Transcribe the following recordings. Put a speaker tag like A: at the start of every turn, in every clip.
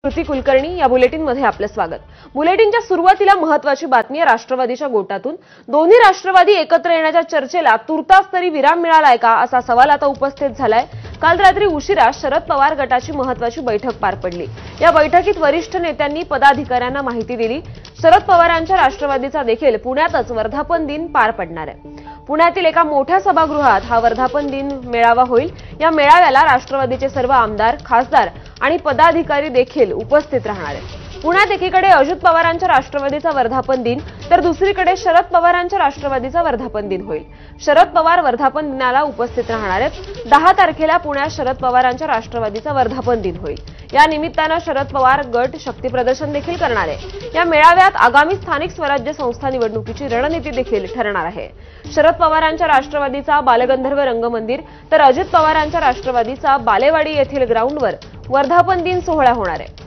A: कृती कुलकर्णी या बुलेटिनमध्ये आपलं स्वागत। बुलेटिनच्या सुरुवातीला महत्त्वाची बातमी आहे राष्ट्रवादीच्या गोटातून। दोन्ही राष्ट्रवादी एकत्र येण्याच्या चर्चेला तुर्तास तरी विराम मिळालाय का असा सवाल आता उपस्थित झालाय। काल रात्री उशिरा शरद पवार गटाची महत्त्वाची बैठक पार पडली। या बैठकीत वरिष्ठ नेत्यांनी पदाधिकाऱ्यांना माहिती दिली। शरद पवारांच्या राष्ट्रवादीचा देखील पुण्यातच वर्धापन दिन पार पडणार आहे। पुण्यातील एका मोठ्या सभागृहात हा वर्धापन दिन मेळावा होईल। या मेळाव्याला राष्ट्रवादीचे सर्व आमदार, खासदार आणि पदाधिकारी देखील उपस्थित राहणार आहेत। पुण्यात एकीकडे अजित पवारांच्या राष्ट्रवादीचा वर्धापन दिन तर दुसरीकडे शरद पवारांच्या राष्ट्रवादीचा वर्धापन दिन होईल। शरद पवार वर्धापन दिनाला उपस्थित राहणार आहेत। 10 तारखेला पुण्यात शरद पवारांच्या राष्ट्रवादीचा वर्धापन दिन होईल। या निमित्तानं शरद पवार गट शक्तीप्रदर्शन देखील करणार आहे। या मेळाव्यात आगामी स्थानिक स्वराज्य संस्था निवडणुकीची रणनीती देखील ठरणार आहे। शरद पवारांच्या राष्ट्रवादीचा बालगंधर्व रंगमंदिर तर अजित पवारांच्या राष्ट्रवादीचा बालेवाडी येथील ग्राउंडवर वर्धापन दिन सोहळा होणार आहे।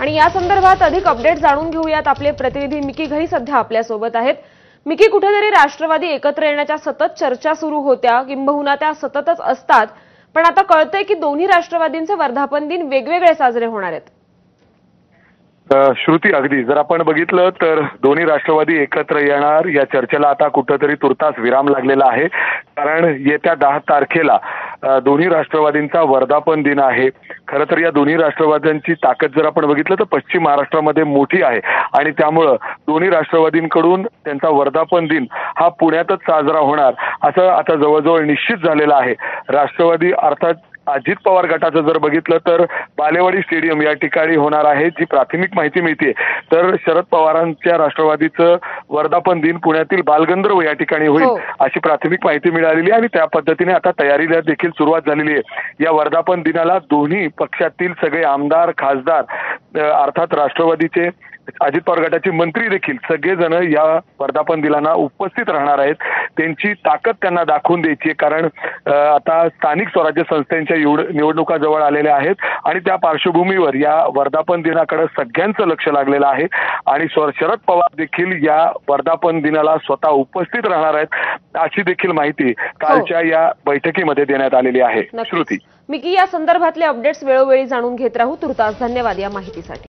A: आणि या संदर्भात अधिक अपडेट जाणून घेऊयात। आपले प्रतिनिधी मिकी घई सध्या आपल्या सोबत आहेत। मिकी, कुठेतरी राष्ट्रवादी एकत्र येण्याच्या सतत चर्चा सुरू होत्या, किंबहुना त्या सततच असतात, पण आता कळतंय की दोन्ही राष्ट्रवादींचे वर्धापन दिन वेगवेगळे साजरे होणार आहेत।
B: श्रुती, अगदी जर आपण बघितलं तर दोन्ही राष्ट्रवादी एकत्र येणार या चर्चेला आता कुठेतरी तुर्तास विराम लागलेला आहे। कारण येत्या 10 तारखेला दोन्ही राष्ट्रवादींचा वर्धापन दिन आहे। खरं तर या दोन्ही राष्ट्रवाद्यांची ताकद जर आपण बघितलं तर पश्चिम महाराष्ट्रामध्ये मोठी आहे आणि त्यामुळे दोन्ही राष्ट्रवादींकडून त्यांचा वर्धापन दिन हा पुण्यातच साजरा होणार असं आता जवळजवळ निश्चित झालेलं आहे। राष्ट्रवादी अर्थात अजित पवार गटाचं जर बघितलं तर बालेवाडी स्टेडियम या ठिकाणी होणार आहे। जी प्राथमिक माहिती मिळते तर शरद पवारांच्या राष्ट्रवादीचं वर्धापन दिन पुण्यातील बालगंधर्व या ठिकाणी होईल अशी प्राथमिक माहिती मिळालेली आहे आणि त्या पद्धतीने आता तयारीला देखील सुरुवात झालेली आहे। या वर्धापन दिनाला दोन्ही पक्षातील सगळे आमदार, खासदार अर्थात राष्ट्रवादीचे अजित पवार गटाचे मंत्री देखील सगळेजण या वर्धापन दिनाला उपस्थित राहणार आहेत। त्यांची ताकद त्यांना दाखवून द्यायची, कारण आता स्थानिक स्वराज्य संस्थांच्या निवडणुका जवळ आलेल्या आहेत आणि त्या पार्श्वभूमीवर या वर्धापन दिनाकडे सगळ्यांचं लक्ष लागलेलं आहे आणि शरद पवार देखील या वर्धापन दिनाला स्वतः उपस्थित राहणार आहेत अशी देखील माहिती कालच्या या बैठकीमध्ये देण्यात आलेली आहे। श्रुती,
A: मिकी, या संदर्भातले अपडेट्स वेळोवेळी जाणून घेत राहू। तुर्तास धन्यवाद या माहितीसाठी।